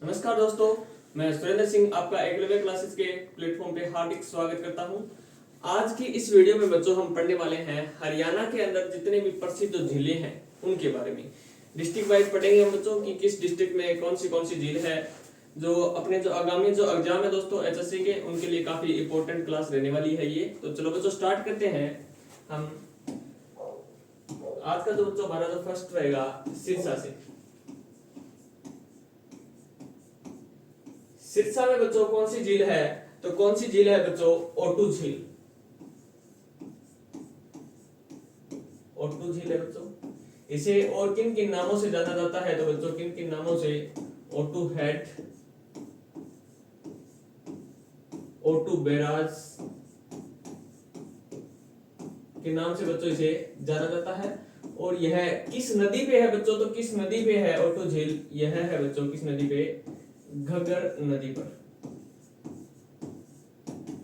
नमस्कार दोस्तों, मैं सुरेंद्र सिंह आपका एकलव्य क्लासेस के प्लेटफॉर्म पे हार्दिक स्वागत करता हूं। आज की इस वीडियो में बच्चों हम पढ़ने वाले हैं हरियाणा के अंदर जितने भी प्रसिद्ध झीलें हैं उनके बारे में। डिस्ट्रिक्ट वाइज पढ़ेंगे हम बच्चों कि किस डिस्ट्रिक्ट में कौन सी झील है। जो अपने जो आगामी जो एग्जाम है दोस्तों एचएससी के, उनके लिए काफी इंपॉर्टेंट क्लास रहने वाली है ये। तो चलो बच्चों स्टार्ट करते हैं हम। आज का जो बच्चों हमारा जो फर्स्ट रहेगा सिरसा से। सिरसा में बच्चों कौन सी झील है? तो कौन सी झील है बच्चों? ओटू झील। ओटू झील है बच्चों। इसे और किन किन नामों से जाना जाता है? तो बच्चों किन किन नामों से? ओटू हेड, ओटू बैराज के नाम से बच्चों इसे जाना जाता है। और यह किस नदी पे है बच्चों? तो किस नदी पे है ओटू झील? यह है बच्चों किस नदी पे? घग्गर नदी पर।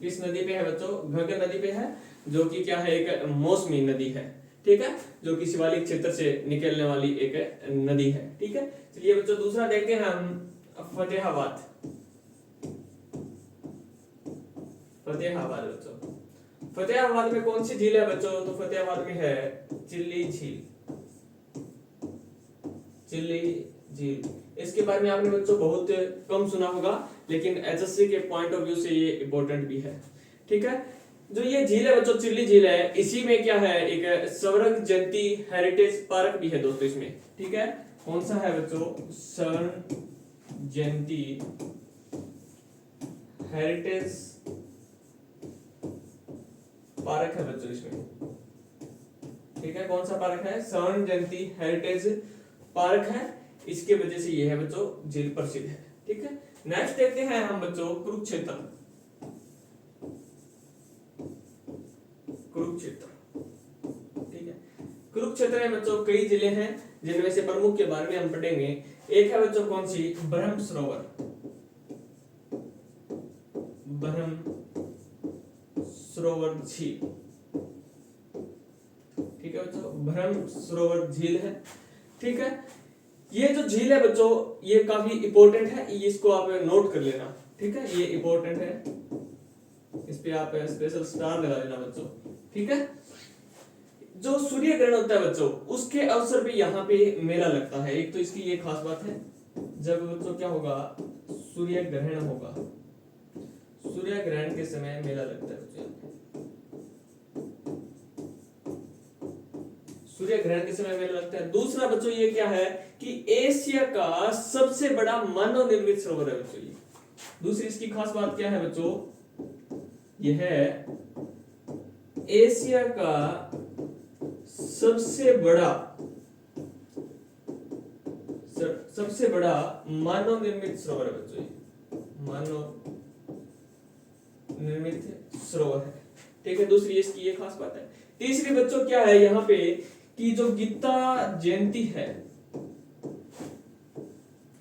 किस नदी पे है बच्चों? घग्गर नदी पे है, जो कि क्या है? एक मौसमी नदी है, ठीक है, जो कि शिवालिक क्षेत्र से निकलने वाली एक नदी है, ठीक है। चलिए बच्चों दूसरा देखते हैं हम फतेहाबाद। फतेहाबाद बच्चों, फतेहाबाद में कौन सी झील है बच्चों? तो फतेहाबाद में है चिल्ली झील। चिल्ली झील, इसके बारे में आपने बच्चों बहुत कम सुना होगा, लेकिन एचएससी के पॉइंट ऑफ व्यू से ये इंपॉर्टेंट भी है, ठीक है। जो ये झील है बच्चों चिल्ली झील है, इसी में क्या है? एक स्वर्ण जयंती हेरिटेज पार्क भी है दोस्तों इसमें, ठीक है। कौन सा है बच्चों? स्वर्ण जयंती हेरिटेज पार्क है बच्चों इसमें, ठीक है। कौन सा पार्क है? स्वर्ण जयंती हेरिटेज पार्क है। इसके वजह से ये है बच्चों झील प्रसिद्ध है, ठीक है। नेक्स्ट देखते हैं हम बच्चों कुरुक्षेत्र। कुरुक्षेत्र, ठीक है। कुरुक्षेत्र में बच्चों कई जिले हैं, जिनमें से प्रमुख के बारे में हम पढ़ेंगे। एक है बच्चों कौन सी? ब्रह्म सरोवर। ब्रह्म सरोवर झील, ठीक है बच्चों, ब्रह्म सरोवर झील है, ठीक है। ये जो झील है बच्चों ये काफी इंपॉर्टेंट है, इसको आप नोट कर लेना, ठीक है। ये इंपॉर्टेंट है, इस पे आप स्पेशल स्टार लगा लेना बच्चों, ठीक है। जो सूर्य ग्रहण होता है बच्चों, उसके अवसर पे यहाँ पे मेला लगता है। एक तो इसकी ये खास बात है, जब बच्चों क्या होगा? सूर्य ग्रहण होगा, सूर्य ग्रहण के समय मेला लगता है बच्चों। सूर्य ग्रहण के समय मेला लगता है। दूसरा बच्चों ये क्या है कि एशिया का सबसे बड़ा मानव निर्मित सरोवर है बच्चों ये। दूसरी इसकी खास बात क्या है बच्चों? यह है एशिया का सबसे बड़ा मानव निर्मित सरोवर है बच्चों ये। मानव निर्मित सरोवर है, ठीक है। दूसरी इसकी ये खास बात है। तीसरी बच्चों क्या है यहाँ पे कि जो गीता जयंती है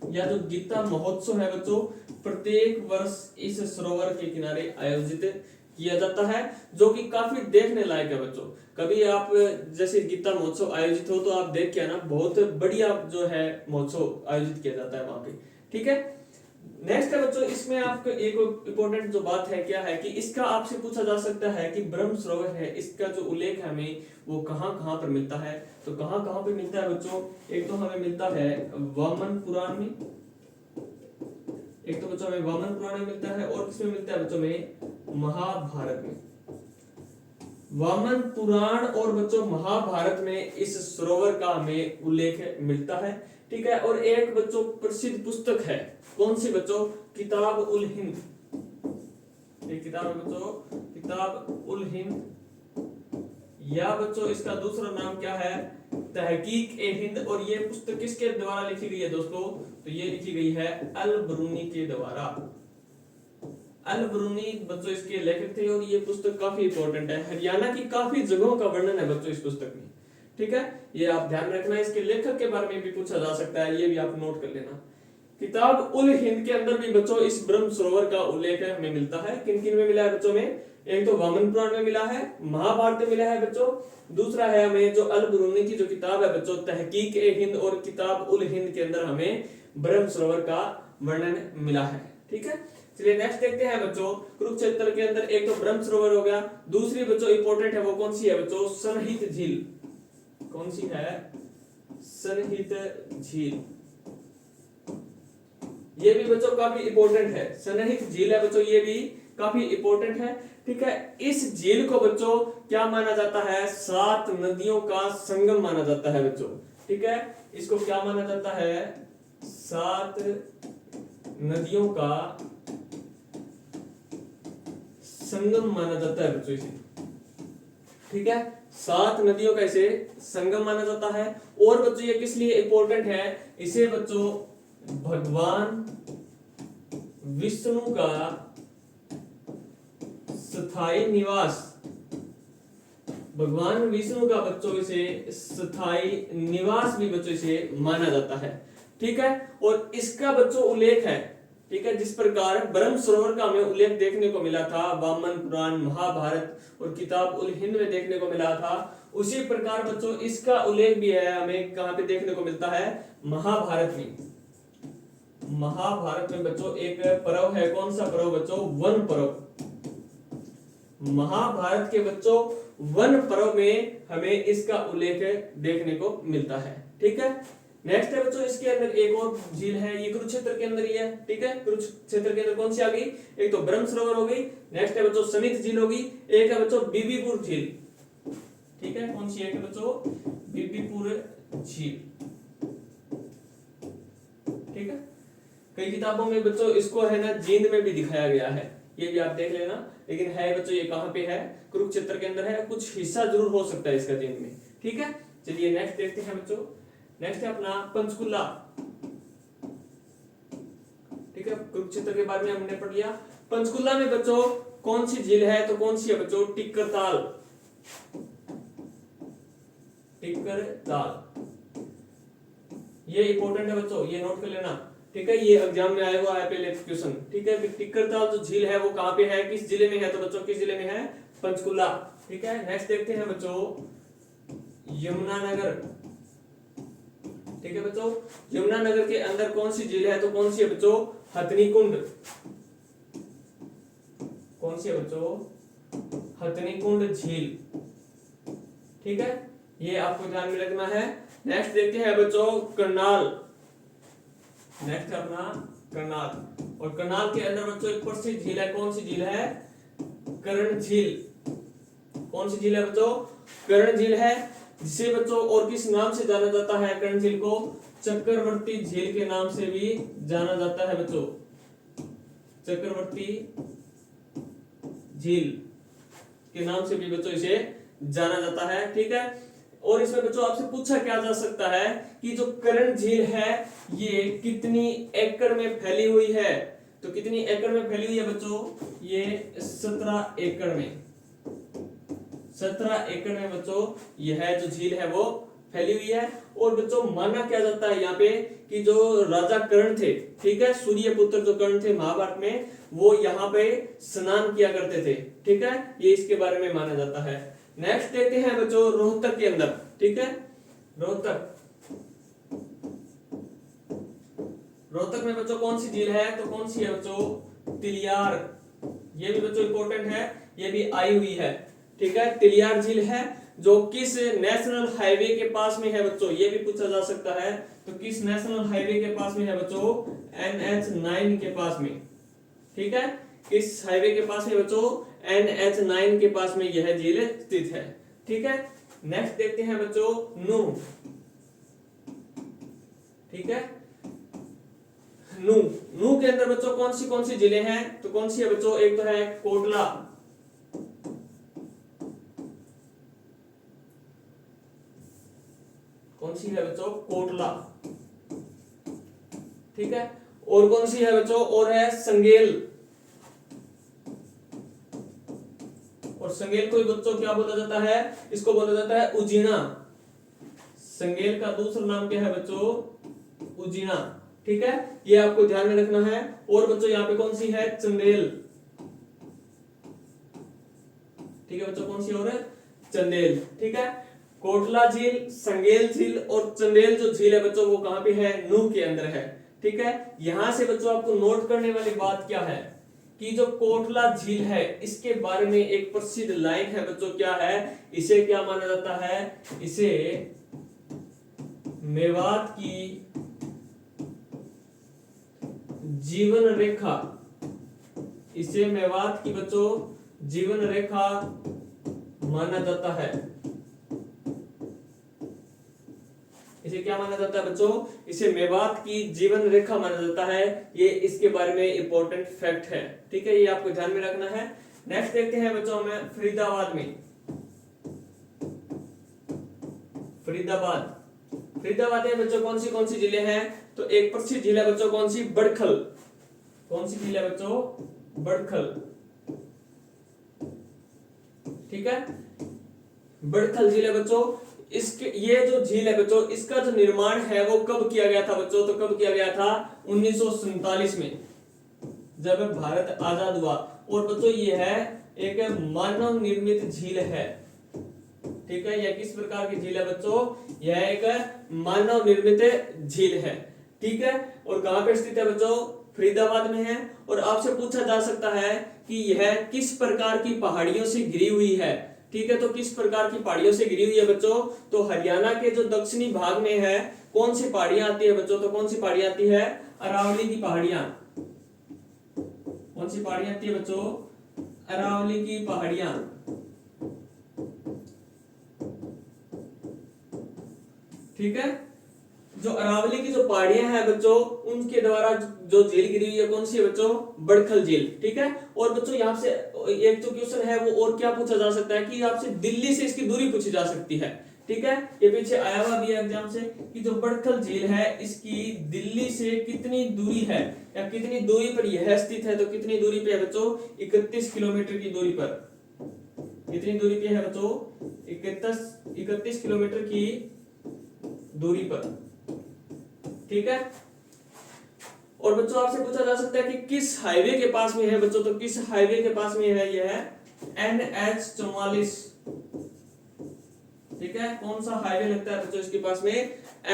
या जो गीता महोत्सव है बच्चों, प्रत्येक वर्ष इस सरोवर के किनारे आयोजित किया जाता है, जो कि काफी देखने लायक है बच्चों। कभी आप जैसे गीता महोत्सव आयोजित हो तो आप देख के आना, बहुत बढ़िया जो है महोत्सव आयोजित किया जाता है वहां पे, ठीक है। नेक्स्ट है बच्चों, इसमें आपको एक इंपॉर्टेंट जो बात है क्या है कि इसका आपसे पूछा जा सकता है कि ब्रह्म सरोवर है, इसका जो उल्लेख है हमें वो कहाँ कहाँ पर मिलता है? तो कहाँ कहाँ पे मिलता है बच्चों? एक तो हमें मिलता है वामन पुराण में, एक तो बच्चों हमें वामन पुराण में मिलता है, और किसमें मिलता है बच्चों में? महाभारत में। वामन पुराण और बच्चों महाभारत में इस सरोवर का हमें उल्लेख मिलता है, ठीक है। और एक बच्चों प्रसिद्ध पुस्तक है, कौन सी बच्चों? किताब उल हिंद। एक किताब है बच्चों किताब उल हिंद, या बच्चों इसका दूसरा नाम क्या है? तहकीक ए हिंद। और ये पुस्तक किसके द्वारा लिखी गई है दोस्तों? तो ये लिखी गई है अल बरूनी के द्वारा। अल बरूनी बच्चों इसके लेखक थे, और ये पुस्तक काफी इंपॉर्टेंट है। हरियाणा की काफी जगहों का वर्णन है बच्चों इस पुस्तक में, ठीक है। ये आप ध्यान रखना, इसके लेखक के बारे में भी पूछा जा सकता है, ये भी आप नोट कर लेना। किताब उल हिंद के अंदर भी बच्चों इस ब्रह्म सरोवर का उल्लेख हमें मिलता है। किन किन में मिला है बच्चों में? एक तो वामन पुराण में मिला है, महाभारत में मिला है बच्चों। दूसरा है हमें जो अल बरूनी की जो किताब है बच्चों तहकीक ए हिंद और किताब उल हिंद के अंदर हमें ब्रह्म सरोवर का वर्णन मिला है। ठीक है, चलिए नेक्स्ट देखते हैं बच्चों। कुरुक्षेत्र के अंदर एक तो ब्रह्म सरोवर हो गया, दूसरी बच्चों इंपॉर्टेंट है वो कौन सी है बच्चों, सनहित झील। कौन सी है, सनहित झील। ये भी बच्चों काफी इंपॉर्टेंट है, सनहित झील है बच्चों, ये भी काफी इंपॉर्टेंट है। ठीक है, इस झील को बच्चों क्या माना जाता है, 7 नदियों का संगम माना जाता है बच्चों। ठीक है, इसको क्या माना जाता है, 7 नदियों का संगम माना जाता है बच्चों इसे। ठीक है, 7 नदियों का इसे संगम माना जाता है। और बच्चों ये किस लिए इंपॉर्टेंट है, इसे बच्चों भगवान विष्णु का स्थायी निवास, भगवान विष्णु का बच्चों इसे स्थायी निवास भी बच्चों इसे माना जाता है। ठीक है, और इसका बच्चों उल्लेख है। ठीक है, जिस प्रकार ब्रह्म सरोवर का हमें उल्लेख देखने को मिला था वामन पुराण, महाभारत और किताब उल हिंद में देखने को मिला था, उसी प्रकार बच्चों इसका उल्लेख भी है हमें कहां पे देखने को मिलता है, महाभारत में। महाभारत में बच्चों एक पर्व है, कौन सा पर्व बच्चों, वन पर्व। महाभारत के बच्चों वन पर्व में हमें इसका उल्लेख देखने को मिलता है। ठीक है, नेक्स्ट है बच्चों इसके अंदर एक और झील है, ये कुरुक्षेत्र के अंदर ही है। ठीक है, कुरुक्षेत्र के अंदर कौन सी आ गई, एक तो ब्रह्म सरोवर हो गई, नेक्स्ट है बच्चों सनित झील होगी, एक है बच्चों बीबीपुर झील। ठीक है, कौन सी है बच्चों, बीबीपुर झील। ठीक है, कई किताबों में बच्चों इसको है ना जींद में भी दिखाया गया है, ये भी आप देख लेना, लेकिन है बच्चों ये कहां पे है, कुरुक्षेत्र के अंदर है, कुछ हिस्सा जरूर हो सकता है इसका जींद में। ठीक है, चलिए नेक्स्ट देखते हैं बच्चों। नेक्स्ट है अपना पंचकुला। ठीक है, कुरुक्षेत्र के बारे में हमने पढ़ लिया। पंचकुला में बच्चों कौन सी झील है, तो कौन सी है बच्चों, टिक्कर ताल। टिक्कर ताल ये इंपॉर्टेंट है बच्चों, ये नोट कर लेना। ठीक है, ये एग्जाम में आया हुआ है पहले क्वेश्चन। ठीक है, टिक्कर ताल जो झील है वो कहां पे है, किस जिले में है, तो बच्चों किस जिले में है, पंचकुला। ठीक है, नेक्स्ट देखते हैं बच्चों यमुनानगर। ठीक है बच्चों, यमुनानगर के अंदर कौन सी झील है, तो कौन सी है बच्चों, हथनी कुंड। कौन सी है बच्चों, हथनी कुंड झील। ठीक है, ये आपको ध्यान में रखना है। नेक्स्ट देखते हैं बच्चों करनाल। नेक्स्ट अपना करनाल, और करनाल के अंदर बच्चों एक प्रसिद्ध झील है, कौन सी झील है, कर्ण झील। कौन सी झील है बच्चों, कर्ण झील है, जिसे बच्चों और किस नाम से जाना जाता है, कर्ण झील को चक्रवर्ती झील के नाम से भी जाना जाता है बच्चों, चक्रवर्ती झील के नाम से भी बच्चों इसे जाना जाता है। ठीक है, और इसमें बच्चों आपसे पूछा क्या जा सकता है कि जो कर्ण झील है ये कितनी एकड़ में फैली हुई है, तो कितनी एकड़ में फैली हुई है बच्चों, ये 17 एकड़ में। 17 एकड़ में बच्चों यह जो झील है वो फैली हुई है। और बच्चों माना क्या जाता है यहाँ पे कि जो राजा कर्ण थे, ठीक है, सूर्य पुत्र जो कर्ण थे महाभारत में, वो यहाँ पे स्नान किया करते थे। ठीक है, ये इसके बारे में माना जाता है। नेक्स्ट देखते हैं बच्चों रोहतक के अंदर। ठीक है, रोहतक, रोहतक में बच्चों कौन सी झील है, तो कौन सी है बच्चों, तिलियार। ये भी बच्चों इंपॉर्टेंट है, ये भी आई हुई है। ठीक है, तिलियार झील है जो किस नेशनल हाईवे के पास में है बच्चों, ये भी पूछा जा सकता है, तो किस नेशनल हाईवे के पास में है बच्चों, NH9 के पास में। ठीक है, किस हाईवे के पास है बच्चों, NH9 के पास में यह झील स्थित है। ठीक है, नेक्स्ट देखते हैं बच्चों नूह। ठीक है, नूह के अंदर बच्चों कौन सी जिले हैं, तो कौन सी है बच्चों, एक तो है कोटला। कौन सी है बच्चों, कोटला। ठीक है, और कौन सी है बच्चों, और है संगेल। और संगेल को बच्चों क्या बोला जाता है, इसको बोला जाता है उजीना। संगेल का दूसरा नाम क्या है बच्चों, उजीना। ठीक है, ये आपको ध्यान में रखना है। और बच्चों यहाँ पे कौन सी है, चंदेल। ठीक है बच्चों, कौन सी और है, चंदेल। ठीक है, कोटला झील, संगेल झील और चंदेल जो झील है बच्चों वो कहां पे है, नूह के अंदर है। ठीक है। यहां से बच्चों आपको नोट करने वाली बात क्या है कि जो कोटला झील है इसके बारे में एक प्रसिद्ध लाइन है बच्चों, क्या है, इसे क्या माना जाता है, इसे मेवात की जीवन रेखा, इसे मेवात की बच्चों जीवन रेखा माना जाता है। इसे क्या माना जाता है बच्चों, इसे मेवात की जीवन रेखा माना जाता है। ये इसके बारे में इंपॉर्टेंट फैक्ट है, ठीक है, ये आपको ध्यान में रखना है। नेक्स्ट देखते हैं बच्चों हमें फरीदाबाद में। फरीदाबाद में बच्चों कौन सी जिले हैं, तो एक प्रसिद्ध झील है बच्चों, कौन सी, बड़खल। कौन सी झील है बच्चों, बड़खल, ठीक है, बड़खल झील है बच्चों। इसके ये जो झील है बच्चों, इसका जो निर्माण है वो कब किया गया था बच्चों, तो कब किया गया था, 1947 में, जब भारत आजाद हुआ। और बच्चों ये है एक मानव निर्मित झील है, ठीक है। यह किस प्रकार की झील है बच्चों, यह एक मानव निर्मित झील है, ठीक है। और कहां पे स्थित है बच्चों, फरीदाबाद में है। और आपसे पूछा जा सकता है कि यह किस प्रकार की पहाड़ियों से घिरी हुई है, ठीक है। तो किस प्रकार की पहाड़ियों से घिरी हुई है बच्चों, तो हरियाणा के जो दक्षिणी भाग में है कौन सी पहाड़ियां आती है बच्चों, तो कौन सी पहाड़ियां आती है, अरावली की पहाड़ियां। कौन सी पहाड़ियां आती है बच्चों, अरावली की पहाड़ियां, ठीक है। जो अरावली की जो पहाड़ियां हैं बच्चों, उनके द्वारा जो झील गिरी हुई है कौन सी है बच्चों, बड़खल झील, ठीक है। और बच्चों यहाँ से एक जो क्वेश्चन है वो और क्या पूछा जा सकता है कि आपसे दिल्ली से इसकी दूरी पूछी जा सकती है, ठीक है। ये पीछे आया हुआ भी है एग्जाम से कि जो बड़खल झील है इसकी दिल्ली से कितनी दूरी है, या कितनी दूरी पर यह स्थित है, तो कितनी दूरी पे है बच्चों, 31 किलोमीटर की दूरी पर। कितनी दूरी पे है बच्चों, 31 किलोमीटर की दूरी पर, ठीक है। और बच्चों आपसे पूछा जा सकता है कि किस हाईवे के पास में है बच्चों, तो किस हाईवे के पास में है, यह है NH44, ठीक है। कौन सा हाईवे लगता है बच्चों इसके पास में,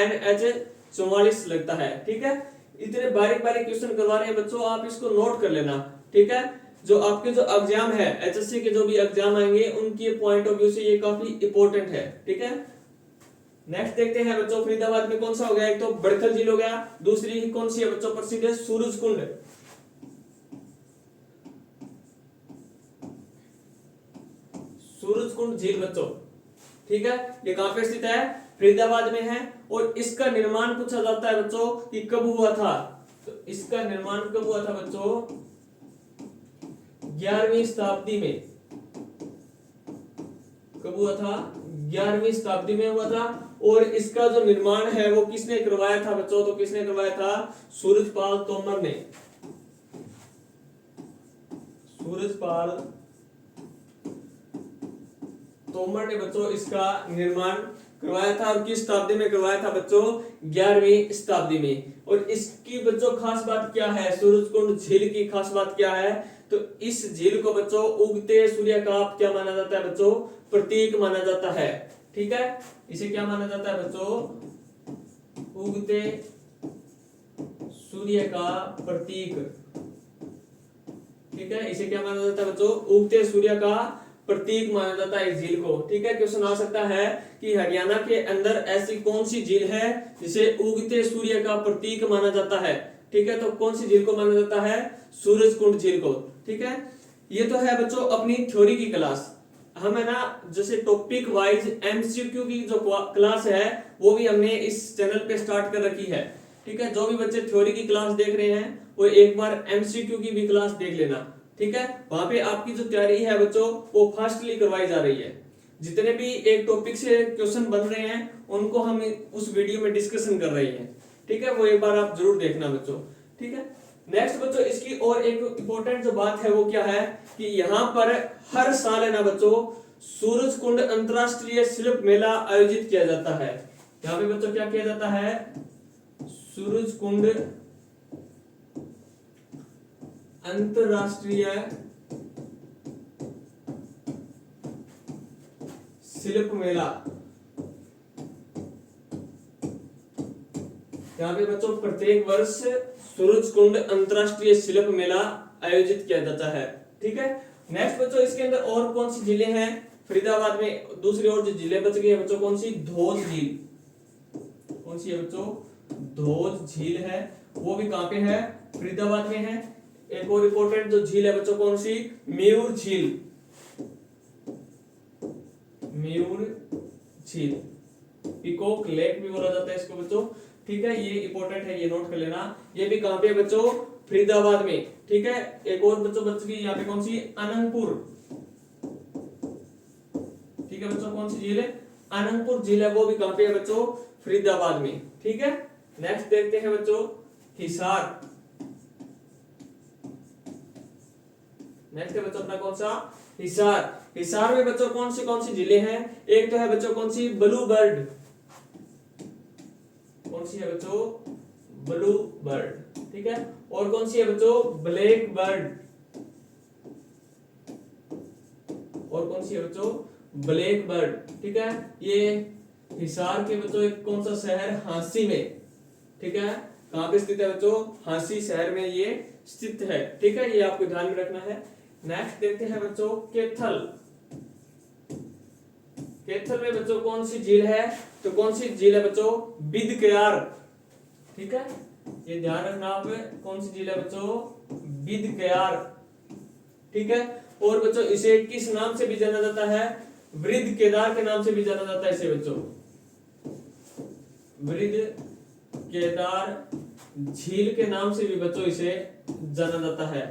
NH44 लगता है, ठीक है। इतने बारीक बारीक क्वेश्चन करवा रहे हैं बच्चों, आप इसको नोट कर लेना, ठीक है। जो आपके जो एग्जाम है HSC के जो भी एग्जाम आएंगे उनके पॉइंट ऑफ व्यू से ये काफी इंपॉर्टेंट है, ठीक है। नेक्स्ट देखते हैं बच्चों फरीदाबाद में कौन सा हो गया, एक तो बड़खल झील हो गया, दूसरी कौन सी है बच्चों प्रसिद्ध है, सूरजकुंड। सूरजकुंड झील बच्चों, ठीक है, ये कहां पे स्थित है, फरीदाबाद में है। और इसका निर्माण पूछा जाता है बच्चों कि कब हुआ था, तो इसका निर्माण कब हुआ था बच्चों, 11वीं शताब्दी में। कब हुआ था, 11वीं शताब्दी में हुआ था। और इसका जो निर्माण है वो किसने करवाया था बच्चों, तो किसने करवाया था, सूरजपाल तोमर ने। सूरजपाल तोमर ने बच्चों इसका निर्माण करवाया था। और किस शताब्दी में करवाया था बच्चों, 11वीं शताब्दी में। और इसकी बच्चों खास बात क्या है, सूरजकुंड झील की खास बात क्या है, तो इस झील को बच्चों उगते सूर्य का क्या माना जाता है बच्चों, प्रतीक माना जाता है, ठीक है। इसे क्या माना जाता है बच्चों, उगते सूर्य का प्रतीक, ठीक है। इसे क्या माना जाता है बच्चों, उगते सूर्य का प्रतीक माना जाता है इस झील को, ठीक है। क्वेश्चन आ सकता है कि हरियाणा के अंदर ऐसी कौन सी झील है जिसे उगते सूर्य का प्रतीक माना जाता है, ठीक है। तो कौन सी झील को माना जाता है, सूरजकुंड झील को, ठीक है। ये तो है बच्चों अपनी थ्योरी की क्लास। हम है ना जैसे टॉपिक वाइज MCQ की जो क्लास है वो भी हमने इस चैनल पे स्टार्ट कर रखी है, ठीक है। जो भी बच्चे थ्योरी की क्लास देख रहे हैं वो एक बार MCQ की भी क्लास देख लेना, ठीक है। वहां पे आपकी जो तैयारी है बच्चों वो फास्टली करवाई जा रही है। जितने भी एक टॉपिक से क्वेश्चन बन रहे हैं उनको हम उस वीडियो में डिस्कशन कर रहे हैं, ठीक है। वो एक बार आप जरूर देखना बच्चों, ठीक है। नेक्स्ट बच्चों इसकी और एक इंपॉर्टेंट जो बात है वो क्या है कि यहाँ पर हर साल है ना बच्चों सूरजकुंड अंतरराष्ट्रीय शिल्प मेला आयोजित किया जाता है। यहाँ पे बच्चों क्या किया जाता है, सूरजकुंड अंतरराष्ट्रीय शिल्प मेला यहाँ पे बच्चों प्रत्येक वर्ष सूरजकुंड अंतरराष्ट्रीय शिल्प मेला आयोजित किया जाता है। ठीक है। नेक्स्ट बच्चों इसके अंदर और कौन सी झीलें हैं? फरीदाबाद में दूसरी और जो झीलें बच गई है बच्चों, कौन सी? धोज झील। कौन सी है बच्चों? धोज झील है, वो भी कहां पे है? फरीदाबाद में है। एक और इंपॉर्टेंट जो झील है बच्चों, कौन सी? मयूर झील। मयूर झील, पीकॉक लेक भी बोला जाता है इसको बच्चों। ठीक है, ये इंपॉर्टेंट है, ये नोट कर लेना। ये भी कहां पे है बच्चों? फरीदाबाद में। ठीक है। एक और बच्चों बच गई यहाँ पे, कौन सी? अनंतपुर। ठीक है बच्चों, कौन सी झील है? अनंतपुर झील है, वो भी कहां पे है बच्चों? फरीदाबाद में। ठीक है। नेक्स्ट देखते हैं बच्चों हिसार। नेक्स्ट है बच्चों अपना कौन सा? हिसार। हिसार में बच्चों कौन सी जिले हैं? एक तो है बच्चों कौन सी? Blue bird. कौन सी है बच्चों? Blue bird. ठीक है। और कौन सी है बच्चों? Black bird. और कौन सी है बच्चों? Black bird. ठीक है। ये हिसार के बच्चों एक कौन सा शहर? हांसी में। ठीक है। कहां पे स्थित है बच्चों? हांसी शहर में ये स्थित है। ठीक है, ये आपको ध्यान में रखना है। नेक्स्ट देखते हैं बच्चों कैथल। कैथल में बच्चों कौन सी झील है? तो कौन सी झील है बच्चों? बिदकयार। ठीक है, ये ध्यान रखना आप। कौन सी झील है बच्चों? बिदकयार। ठीक है। और बच्चों इसे किस नाम से भी जाना जाता है? वृद्ध केदार के नाम से भी जाना जाता है इसे बच्चों। वृद्ध केदार झील के नाम से भी बच्चों इसे जाना जाता है।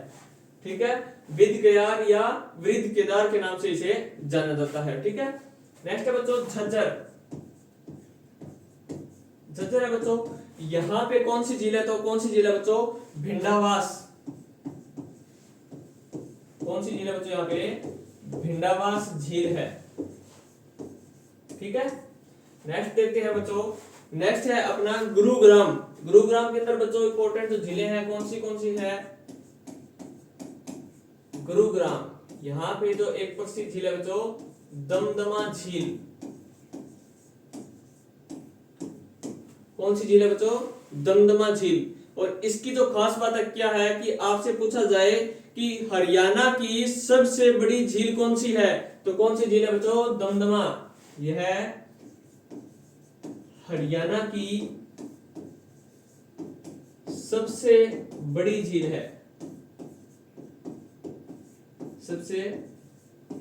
ठीक है, बिदकयार या वृद्ध केदार के नाम से इसे जाना जाता है। ठीक है। नेक्स्ट है बच्चों झज्जर। झज्जर है बच्चों, यहां पे कौन सी झील है? तो कौन सी झील है बच्चों? भिंडावास। कौन सी झील है बच्चों? यहाँ पे भिंडावास झील है। ठीक है। नेक्स्ट देखते हैं बच्चों, नेक्स्ट है अपना गुरुग्राम। गुरुग्राम के अंदर बच्चों इंपॉर्टेंट जो झीलें हैं कौन सी है? गुरुग्राम, यहाँ पे जो एक प्रसिद्ध झील है बच्चों, दमदमा झील। कौन सी झील है बच्चों? दमदमा झील। और इसकी जो खास बात है क्या है कि आपसे पूछा जाए कि हरियाणा की सबसे बड़ी झील कौन सी है? तो कौन सी झील है बच्चों? दमदमा। यह है हरियाणा की सबसे बड़ी झील है। सबसे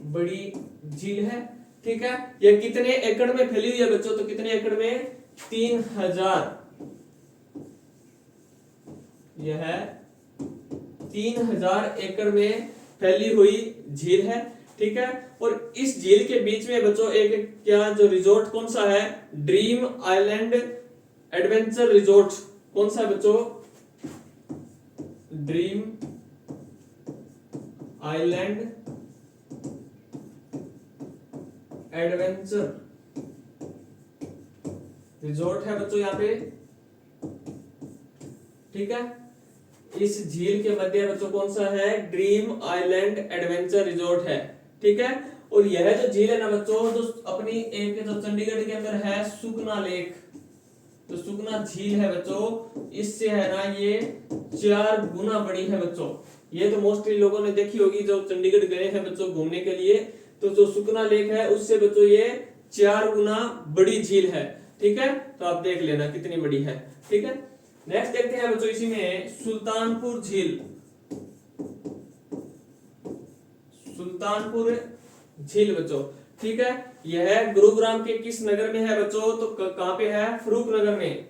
बड़ी झील है। ठीक है। यह कितने एकड़ में फैली हुई है बच्चों? तो कितने एकड़ में? 3000। यह 3000 एकड़ में फैली हुई झील है। ठीक है। और इस झील के बीच में बच्चों एक क्या जो रिजोर्ट कौन सा है? Dream island adventure resort. कौन सा है बच्चों? ड्रीम आइलैंड एडवेंचर रिजोर्ट है बच्चों यहाँ पे। ठीक है। इस झील के मध्य बच्चों कौन सा है? ड्रीम आइलैंड एडवेंचर रिजोर्ट है। ठीक है। और यह जो झील है ना बच्चों, जो अपनी एक जो चंडीगढ़ के अंदर है सुकना लेक, तो सुकना झील है बच्चों, इससे है ना ये 4 गुना बड़ी है बच्चों। ये तो मोस्टली लोगों ने देखी होगी जो चंडीगढ़ गए हैं बच्चों घूमने के लिए। तो जो सुकना लेक है उससे बच्चों ये 4 गुना बड़ी झील है। ठीक है, तो आप देख लेना कितनी बड़ी है। ठीक है। नेक्स्ट देखते हैं बच्चों इसी में सुल्तानपुर झील। सुल्तानपुर झील बच्चों, ठीक है, यह गुरुग्राम के किस नगर में है बच्चों? तो कहां पे है? फरूख नगर में।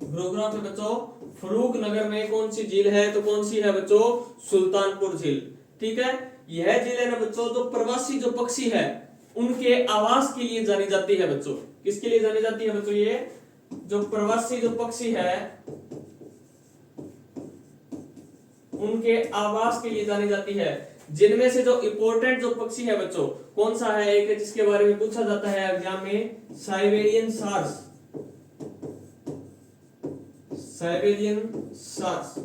गुरुग्राम से बच्चों फरूख नगर में कौन सी झील है? तो कौन सी है बच्चों? सुल्तानपुर झील। ठीक है। यह झील है ना बच्चों, जो प्रवासी जो पक्षी है उनके आवास के लिए जानी जाती है बच्चों। किसके लिए जानी जाती है बच्चों? ये जो प्रवासी जो पक्षी है उनके आवास के लिए जानी जाती है। जिनमें से जो इंपॉर्टेंट जो पक्षी है बच्चों, कौन सा है? एक जिसके बारे में पूछा जाता है एग्जाम में, साइबेरियन सार्स। साइबेरियन सार्स।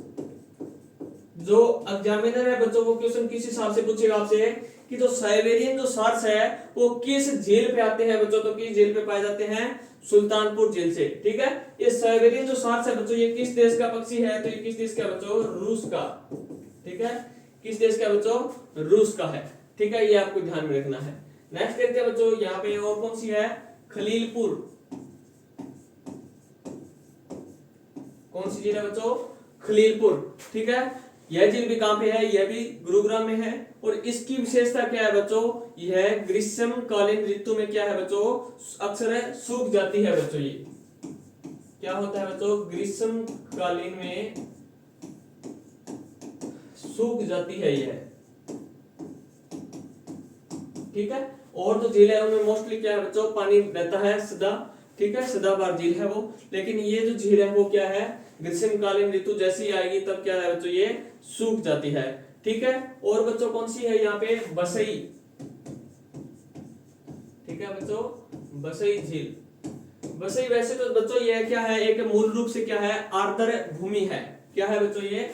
जो एग्जामिनर है बच्चों, वो क्वेश्चन किस हिसाब से पूछेगा आपसे कि जो साइबेरियन जो सार्स है वो किस झील पे आते हैं बच्चों, तो किस झील पे पाए जाते हैं, सुल्तानपुर झील से। ठीक है, ये साइबेरियन जो सार्स है बच्चों ये किस देश का पक्षी है, तो ये किस देश का बच्चों, रूस का। ठीक है, किस देश का बच्चों, रूस का है। ठीक है, ये आपको ध्यान में रखना है। नेक्स्ट देखते हैं बच्चों, यहाँ पे और कौन सी है, खलीलपुर। कौन सी झील है बच्चों, खलीलपुर। ठीक है, यह झील भी कहां पे है, यह भी गुरुग्राम में है। और इसकी विशेषता क्या है बच्चों, यह ग्रीष्मकालीन ऋतु में क्या है बच्चों, अक्सर सूख जाती है बच्चों। ये क्या होता है बच्चों, ग्रीष्मकालीन में सूख जाती है यह। ठीक है, और जो झील है उनमें मोस्टली क्या है बच्चों, पानी रहता है सदा। ठीक है, सदाबहार झील है वो। लेकिन ये जो झील है वो क्या है, ग्रीष्मकालीन ऋतु जैसी आएगी तब क्या है बच्चों, ये सूख जाती है। ठीक है, और बच्चों कौन सी है यहाँ पे, बसई। ठीक है बच्चों, बसई झील। बसई वैसे तो बच्चों ये क्या है, एक मूल रूप से क्या है, आर्द्र भूमि है। क्या है बच्चों, ये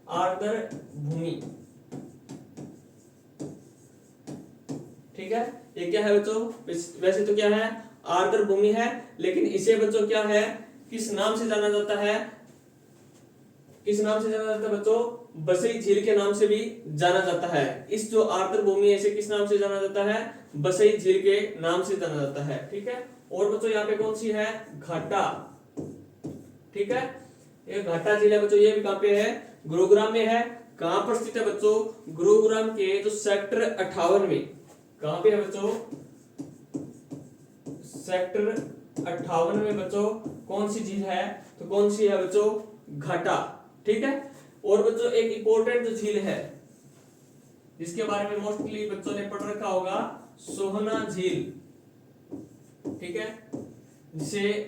आर्द्र भूमि। ठीक है, ये क्या है बच्चों, वैसे तो क्या है, आर्द्र भूमि है। लेकिन इसे बच्चों क्या है, किस नाम से जाना जाता है, किस नाम से जाना जाता है बच्चों, बसई झील के नाम से भी जाना जाता है। इस जो आर्द्र भूमि है इसे किस नाम से जाना जाता है, बसई झील के नाम से जाना जाता है। ठीक है, और बच्चों यहाँ पे कौन सी है, घाटा। ठीक है, ये घाटा झील है बच्चों, ये भी कहां पे है, गुरुग्राम में है। कहां पर स्थित है बच्चों, गुरुग्राम के जो सेक्टर 58 में। कहां पे है बच्चों, सेक्टर 58 में बच्चों कौन सी झील है, तो कौन सी है बच्चों, घाटा। ठीक है, और बच्चों एक इंपॉर्टेंट जो झील है जिसके बारे में मोस्टली बच्चों ने पढ़ रखा होगा, सोहना झील। ठीक है, जिसे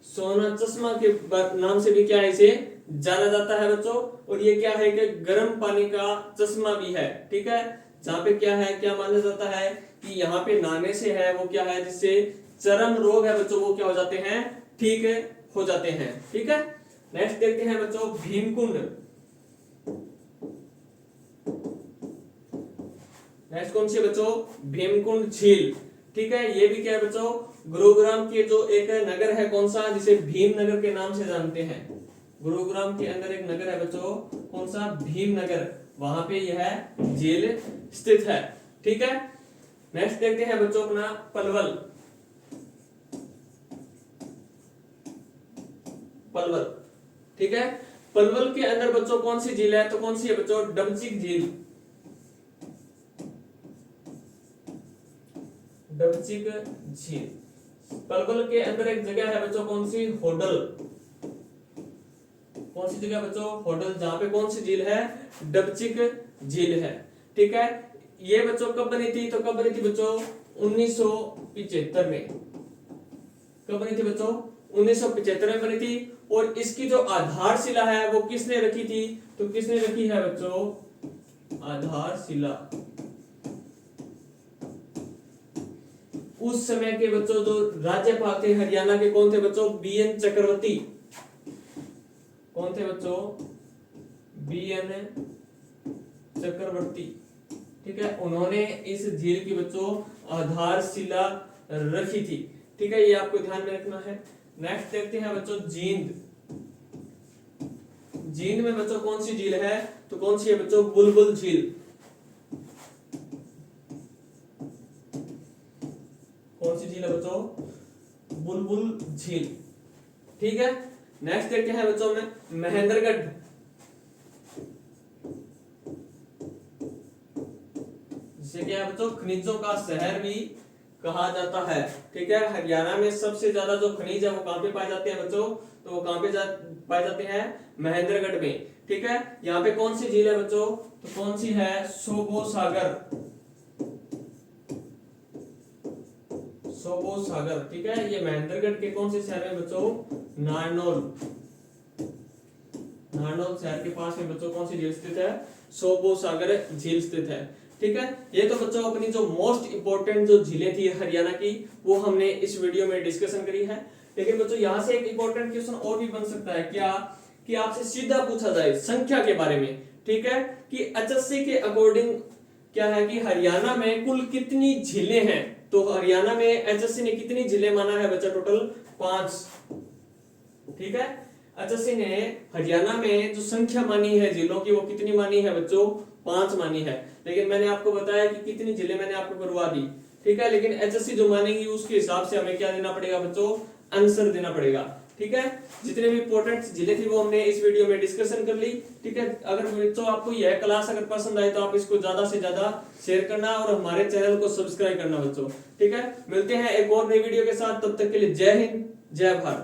सोना चश्मा के नाम से भी क्या है, इसे जाना जाता है बच्चों। और ये क्या है कि गर्म पानी का चश्मा भी है। ठीक है, जहाँ पे क्या है, क्या माना जाता है कि यहाँ पे नहाने से है वो क्या है, जिससे चर्म रोग है बच्चों वो क्या हो जाते हैं, ठीक हो जाते हैं। ठीक है, नेक्स्ट देखते हैं बच्चों, भीमकुंड। नेक्स्ट कौन सी है बच्चों, भीमकुंड झील। ठीक है, ये भी क्या है बच्चों, गुरुग्राम के जो एक नगर है कौन सा, जिसे भीमनगर के नाम से जानते हैं। गुरुग्राम के अंदर एक नगर है बच्चों, कौन सा, भीमनगर। वहां पे यह झील स्थित है। ठीक है, नेक्स्ट देखते हैं बच्चों अपना पलवल। पलवल। ठीक है, पलवल के अंदर बच्चों कौन सी झील है, तो कौन सी है बच्चों, डबचिक झील। डबचिक झील। पलवल के अंदर एक जगह है बच्चों, कौन सी, होडल। कौन सी जगह बच्चों, होडल, जहां पे कौन सी झील है, डबचिक झील है। ठीक है, ये बच्चों कब बनी थी, तो कब बनी थी बच्चों, 1975 में। कब बनी थी बच्चों, 1975 में बनी थी। और इसकी जो आधारशिला है वो किसने रखी थी, तो किसने रखी है बच्चों, आधारशिला। उस समय के बच्चों जो राज्यपाल थे हरियाणा के, कौन थे बच्चों, बीएन चक्रवर्ती। कौन थे बच्चों, बीएन चक्रवर्ती। ठीक है, उन्होंने इस झील की बच्चों आधारशिला रखी थी। ठीक है, ये आपको ध्यान में रखना है। नेक्स्ट देखते हैं बच्चों, जींद। जींद में बच्चों कौन सी झील है, तो कौन सी है बच्चों, बुलबुल झील। कौन सी झील है बच्चों, बुलबुल झील। ठीक है, नेक्स्ट देखते हैं बच्चों में महेंद्रगढ़। जिसे क्या है बच्चों, खनिजों का शहर भी कहा जाता है। ठीक है, हरियाणा में सबसे ज्यादा जो खनिज है वो कहां पे पाए जाते हैं बच्चों, तो वो कहां पे पाए जाते हैं, महेंद्रगढ़ में। ठीक है, यहाँ पे कौन सी झील है बच्चों, तो कौन सी है, सोबो सागर। सोबो सागर। ठीक है, ये महेंद्रगढ़ के कौन से शहर में बच्चों, नारनौल। नारनौल शहर के पास में बच्चों कौन सी झील स्थित है, सोबो सागर झील स्थित है। ठीक है, ये तो बच्चों अपनी जो मोस्ट इंपोर्टेंट जो झीलें थी हरियाणा की वो हमने इस वीडियो में डिस्कशन करी है। लेकिन बच्चों यहाँ से एक इंपॉर्टेंट क्वेश्चन और भी बन सकता है, क्या कि आपसे सीधा पूछा जाए संख्या के बारे में। ठीक है, कि एचएससी के अकॉर्डिंग क्या है कि हरियाणा में कुल कितनी झीलें हैं। तो हरियाणा में एचएससी ने कितनी झीलें माना है बच्चा, टोटल 5। ठीक है, एचएससी ने हरियाणा में जो संख्या मानी है झीलों की वो कितनी मानी है बच्चों, 5 मानी है। लेकिन मैंने आपको बताया कि कितनी झीलें मैंने आपको करवा दी। ठीक है, लेकिन एचएससी जो मानेगी उसके हिसाब से हमें क्या देना पड़ेगा बच्चों, आंसर देना पड़ेगा। ठीक है, जितने भी इंपॉर्टेंट जिले थी वो हमने इस वीडियो में डिस्कशन कर ली। ठीक है, अगर बच्चों आपको यह क्लास अगर पसंद आए तो आप इसको ज्यादा से ज्यादा शेयर करना और हमारे चैनल को सब्सक्राइब करना बच्चों। ठीक है, मिलते हैं एक और नई वीडियो के साथ, तब तक के लिए जय हिंद जय भारत।